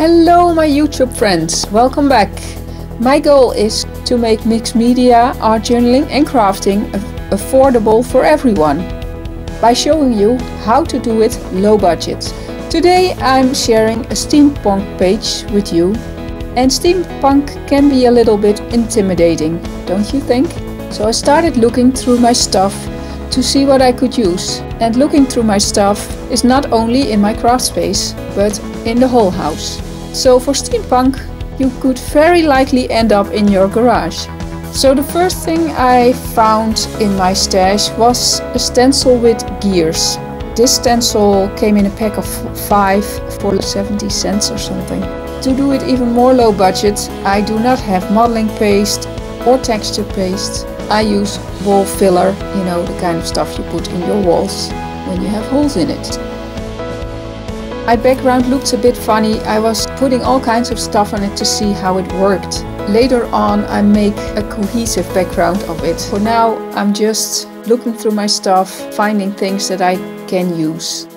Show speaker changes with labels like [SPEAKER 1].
[SPEAKER 1] Hello my YouTube friends, welcome back. My goal is to make mixed media, art journaling and crafting affordable for everyone by showing you how to do it low budget. Today I'm sharing a steampunk page with you, and steampunk can be a little bit intimidating, don't you think? So I started looking through my stuff to see what I could use, and looking through my stuff is not only in my craft space but in the whole house. So for steampunk you could very likely end up in your garage. So the first thing I found in my stash was a stencil with gears. This stencil came in a pack of 5 for 70 cents or something. To do it even more low budget, I do not have modeling paste or texture paste. I use wall filler, you know, the kind of stuff you put in your walls when you have holes in it. My background looked a bit funny. I was putting all kinds of stuff on it to see how it worked. Later on I make a cohesive background of it. For now I'm just looking through my stuff, finding things that I can use.